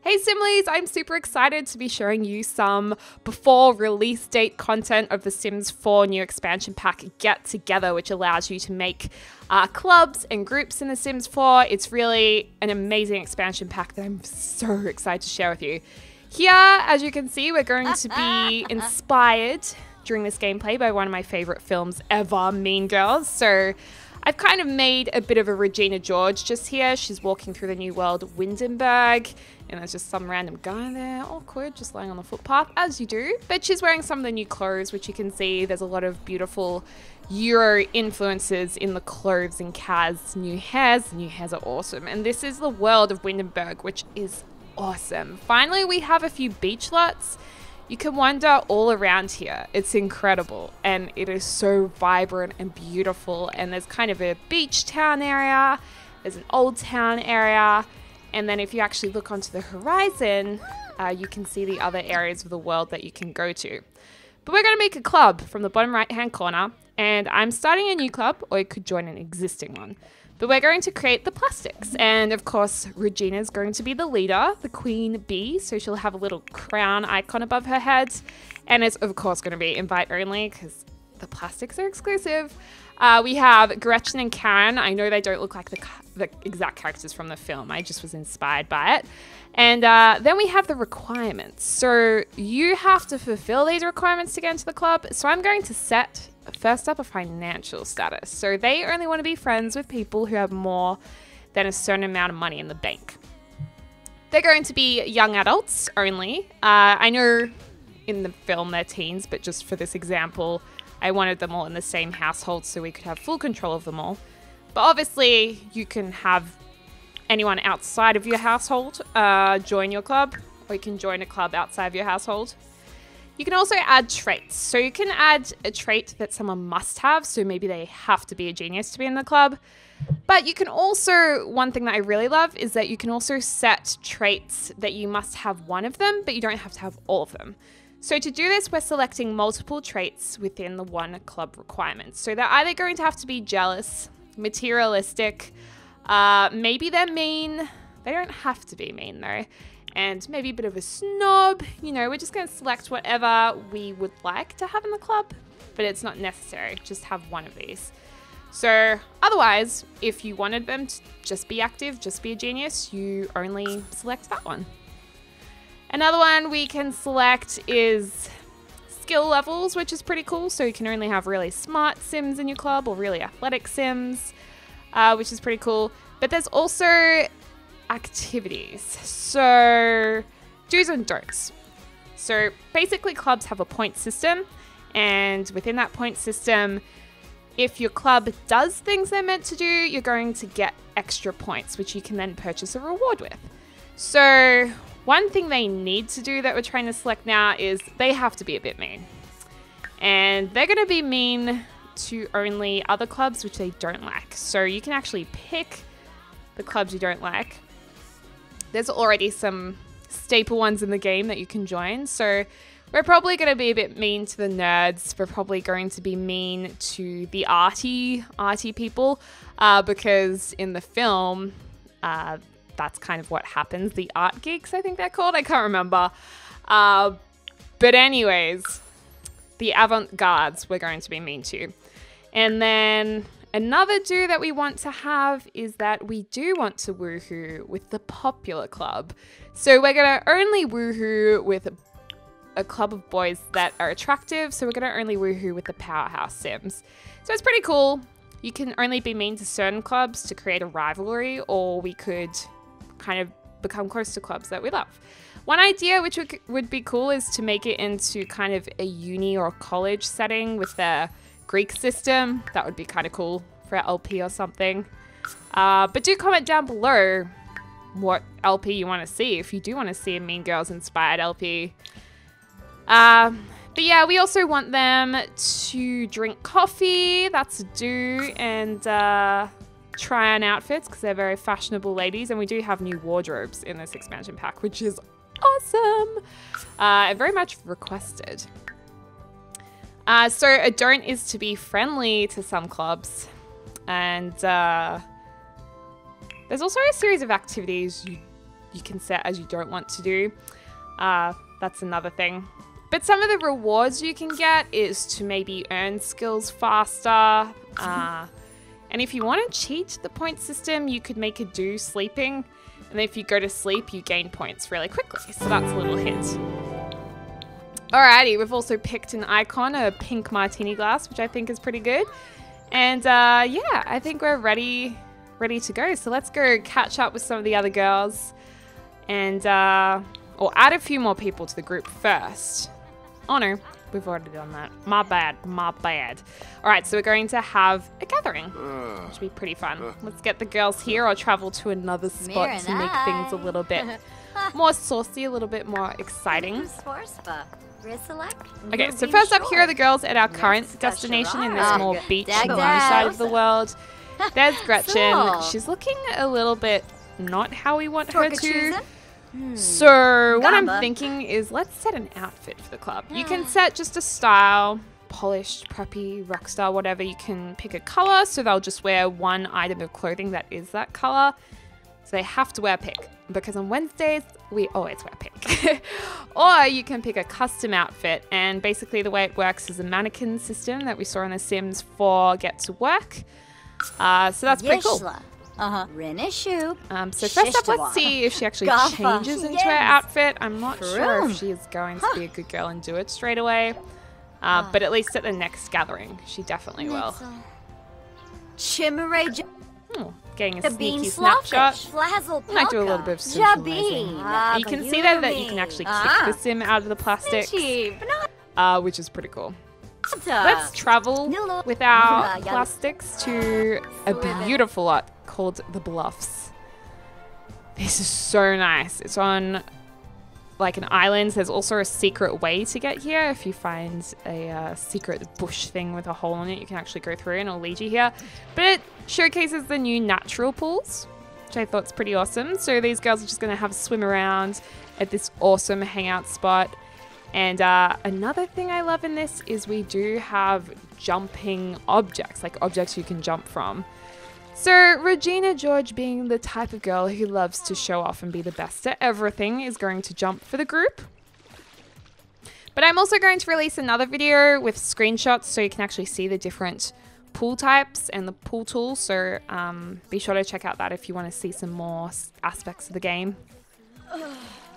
Hey Simlies, I'm super excited to be showing you some before release date content of the Sims 4 new expansion pack Get Together, which allows you to make clubs and groups in the Sims 4. It's really an amazing expansion pack that I'm so excited to share with you. Here, as you can see, we're going to be inspired during this gameplay by one of my favorite films ever, Mean Girls. So I've kind of made a bit of a Regina George just here. She's walking through the new world, Windenburg, and there's just some random guy there, awkward, just lying on the footpath, as you do. But she's wearing some of the new clothes, which you can see there's a lot of beautiful Euro influences in the clothes and Kaz's new hairs. The new hairs are awesome. And this is the world of Windenburg, which is awesome. Finally, we have a few beach lots. You can wander all around here. It's incredible. And it is so vibrant and beautiful. And there's kind of a beach town area. There's an old town area. And then if you actually look onto the horizon, you can see the other areas of the world that you can go to. But we're going to make a club from the bottom right-hand corner. And I'm starting a new club, or you could join an existing one. But we're going to create the plastics. And of course, Regina's going to be the leader, the queen bee. So she'll have a little crown icon above her head. And it's of course going to be invite only because the plastics are exclusive. We have Gretchen and Karen. I know they don't look like the exact characters from the film. I just was inspired by it. And then we have the requirements. So you have to fulfill these requirements to get into the club. So I'm going to set first up a financial status. So they only want to be friends with people who have more than a certain amount of money in the bank. They're going to be young adults only. I know in the film they're teens, but just for this example, I wanted them all in the same household so we could have full control of them all. But obviously you can have anyone outside of your household join your club, or you can join a club outside of your household. You can also add traits. So you can add a trait that someone must have. So maybe they have to be a genius to be in the club. But you can also, one thing that I really love is that you can also set traits that you must have one of them, but you don't have to have all of them. So to do this, we're selecting multiple traits within the one club requirement. So they're either going to have to be jealous, materialistic, maybe they're mean. They don't have to be mean though. And maybe a bit of a snob. You know, we're just going to select whatever we would like to have in the club, but it's not necessary. Just have one of these. So otherwise, if you wanted them to just be active, just be a genius, you only select that one. Another one we can select is skill levels, which is pretty cool. So you can only have really smart Sims in your club or really athletic Sims, which is pretty cool. But there's also activities. So do's and don'ts. So basically clubs have a point system, and within that point system, if your club does things they're meant to do, you're going to get extra points, which you can then purchase a reward with. So one thing they need to do that we're trying to select now is they have to be a bit mean. And they're going to be mean to only other clubs which they don't like. So you can actually pick the clubs you don't like. There's already some staple ones in the game that you can join. So we're probably going to be a bit mean to the nerds. We're probably going to be mean to the arty people because in the film, that's kind of what happens. The art geeks, I think they're called. I can't remember. But anyways, the avant-gardes we're going to be mean to. And then another do that we want to have is that we do want to woohoo with the popular club. So we're going to only woohoo with a club of boys that are attractive. So we're going to only woohoo with the powerhouse Sims. So it's pretty cool. You can only be mean to certain clubs to create a rivalry, or we could kind of become close to clubs that we love. One idea which would be cool is to make it into kind of a uni or college setting with the Greek system. That would be kind of cool for LP or something. But do comment down below what LP you want to see, if you do want to see a Mean Girls inspired LP. But yeah, we also want them to drink coffee, that's a do, and try on outfits because they're very fashionable ladies, and we do have new wardrobes in this expansion pack, which is awesome. Very much requested. So a don't is to be friendly to some clubs, and there's also a series of activities you can set as you don't want to do. That's another thing. But some of the rewards you can get is to maybe earn skills faster. And if you want to cheat the point system, you could make it do sleeping. And if you go to sleep, you gain points really quickly. So that's a little hint. Alrighty, we've also picked an icon, a pink martini glass, which I think is pretty good. And yeah, I think we're ready to go. So let's go catch up with some of the other girls and or add a few more people to the group first. Oh no, we've already done that. My bad. All right, so we're going to have a gathering, which will be pretty fun. Let's get the girls here or travel to another spot to make things a little bit more saucy, a little bit more exciting. Okay, so first up, here are the girls at our current destination in this more beach side of the world. There's Gretchen. She's looking a little bit not how we want her to. So what I'm thinking is let's set an outfit for the club. You can set just a style, polished, preppy, rockstar, whatever. You can pick a color, so they'll just wear one item of clothing that is that color. So they have to wear pink, because on Wednesdays, we always wear pink. Or you can pick a custom outfit, and basically the way it works is a mannequin system that we saw in The Sims 4 Get to Work. So that's pretty cool. So first up, let's see if she actually changes into her outfit. I'm not sure if she is going to be a good girl and do it straight away. But at least at the next gathering, she definitely will. Getting a sneaky snapshot. I might do a little bit of socializing. You can see there that you can actually kick the sim out of the plastics, which is pretty cool. Let's travel with our plastics to a beautiful lot called the Bluffs. This is so nice. It's on like an island. There's also a secret way to get here. If you find a secret bush thing with a hole in it, you can actually go through and it'll lead you here. But it showcases the new natural pools, which I thought is pretty awesome. So these girls are just going to have a swim around at this awesome hangout spot. And another thing I love in this is we do have jumping objects, like objects you can jump from. So Regina George, being the type of girl who loves to show off and be the best at everything, is going to jump for the group. But I'm also going to release another video with screenshots so you can actually see the different pool types and the pool tools. So be sure to check out that if you want to see some more aspects of the game.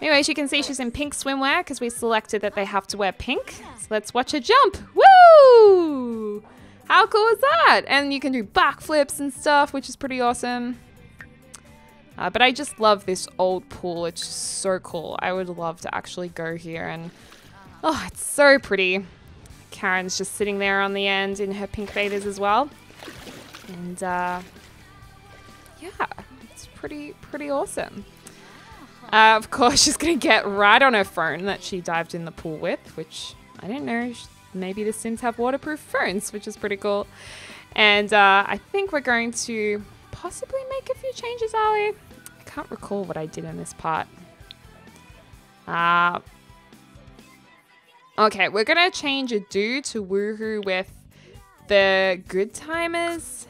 Anyways, you can see she's in pink swimwear because we selected that they have to wear pink. So let's watch her jump. Woo! How cool is that? And you can do backflips and stuff, which is pretty awesome. But I just love this old pool. It's just so cool. I would love to actually go here and... Oh, it's so pretty. Karen's just sitting there on the end in her pink bathers as well. And yeah, it's pretty awesome. Of course, she's going to get right on her phone that she dived in the pool with, which I didn't know. Maybe the Sims have waterproof phones, which is pretty cool. And I think we're going to possibly make a few changes, are we? I can't recall what I did in this part. Okay, we're going to change a do to woohoo with the good timers.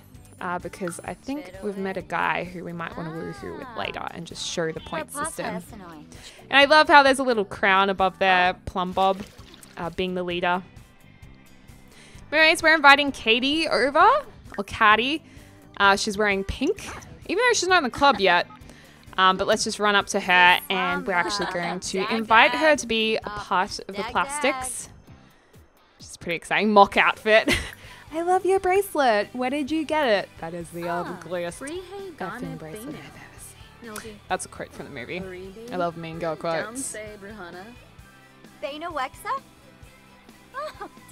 Because I think we've met a guy who we might want to woohoo with later and just show the point system. And I love how there's a little crown above there, Plum Bob being the leader. Anyways, we're inviting Katie over, or Caddy. She's wearing pink, even though she's not in the club yet. But let's just run up to her and we're actually going to invite her to be a part of the plastics. Which is pretty exciting. Mock outfit. I love your bracelet. Where did you get it? That is the ugliest effing bracelet I've ever seen. That's a quote from the movie. I love mean girl quotes. Do you want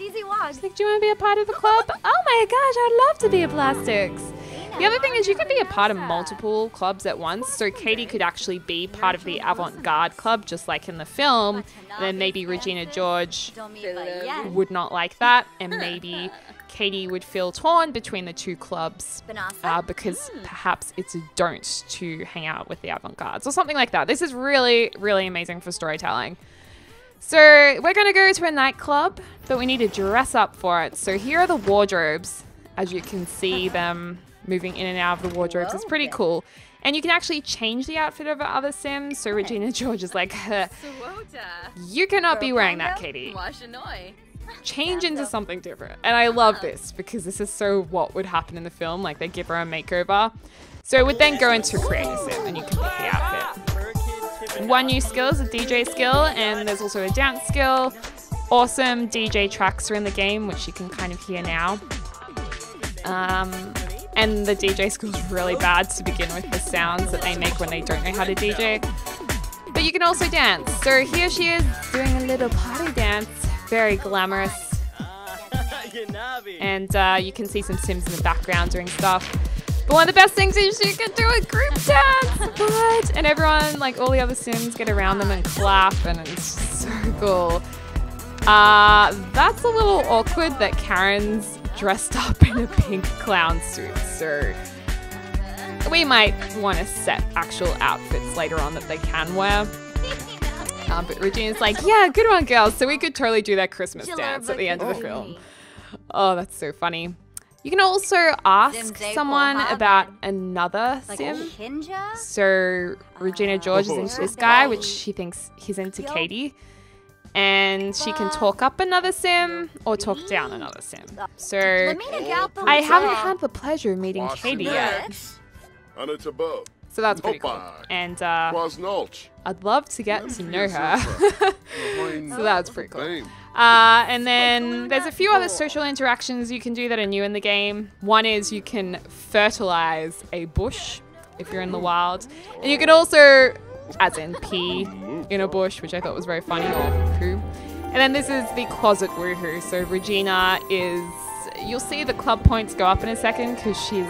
to be a part of the club? Oh my gosh, I'd love to be a plastics. The other thing is you can be a part of multiple clubs at once. So Katie could actually be part of the avant-garde club, just like in the film. And then maybe Regina George would not like that. And maybe Katie would feel torn between the two clubs because perhaps it's a don't to hang out with the avant-gardes or something like that. This is really, really amazing for storytelling. So we're going to go to a nightclub, but we need to dress up for it. So here are the wardrobes. as you can see them moving in and out of the wardrobes. It's pretty cool. And you can actually change the outfit of other Sims. So Regina George is like, you cannot be wearing that, Katie. Change into something different. And I love this because this is so what would happen in the film. Like, they give her a makeover. So it would then go into create a Sim and you can pick the outfit. One new skill is a DJ skill, and there's also a dance skill. Awesome DJ tracks are in the game, which you can kind of hear now. And the DJ skill is really bad to begin with, the sounds that they make when they don't know how to DJ. But you can also dance. So here she is doing a little party dance. Very glamorous. And you can see some Sims in the background doing stuff. But one of the best things is you can do a group dance. What? And everyone, like all the other Sims, get around them and clap, and it's so cool. That's a little awkward that Karen's dressed up in a pink clown suit, so we might want to set actual outfits later on that they can wear. But Regina's like, yeah, good one, girls. So we could totally do that Christmas dance at the end of the film. Oh, that's so funny. You can also ask someone about another Sim. So Regina George is into this guy, which she thinks he's into Katie. And she can talk up another Sim or talk down another Sim. So I haven't had the pleasure of meeting Katie yet. So that's pretty cool. And I'd love to get to know her. So that's pretty cool. And then there's a few other social interactions you can do that are new in the game. One is you can fertilize a bush if you're in the wild. And you can also, as in pee in a bush, which I thought was very funny, or poo. And then this is the closet woohoo. So Regina is, you'll see the club points go up in a second because she's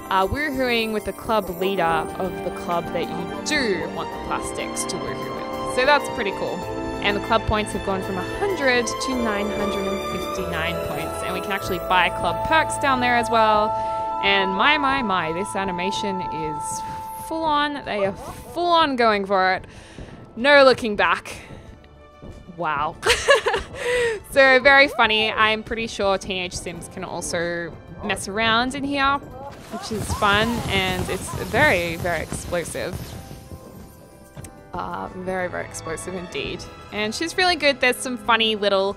woohooing with the club leader of the club that you do want the plastics to woohoo with. So that's pretty cool. And the club points have gone from 100 to 959 points. And we can actually buy club perks down there as well. And my, this animation is full on. They are full on going for it. No looking back. Wow. So very funny. I'm pretty sure teenage Sims can also mess around in here, which is fun, and it's very, very explosive. Very, very explosive indeed. And she's really good. There's some funny little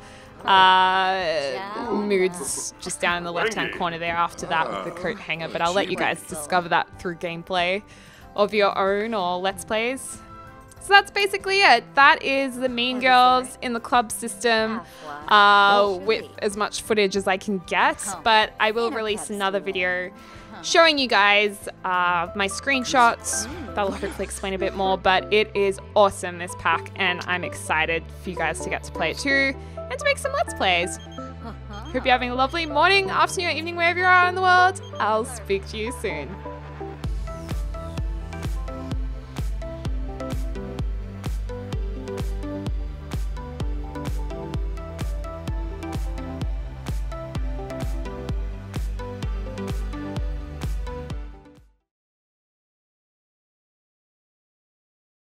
moods just down in the left-hand corner there after that with the coat hanger, but I'll let you guys discover that through gameplay of your own or Let's Plays. So that's basically it. That is the Mean Girls in the club system with as much footage as I can get, but I will release another video showing you guys my screenshots. That'll hopefully explain a bit more, but it is awesome, this pack, and I'm excited for you guys to get to play it too and to make some Let's Plays. Hope you're having a lovely morning, afternoon, or evening, wherever you are in the world. I'll speak to you soon.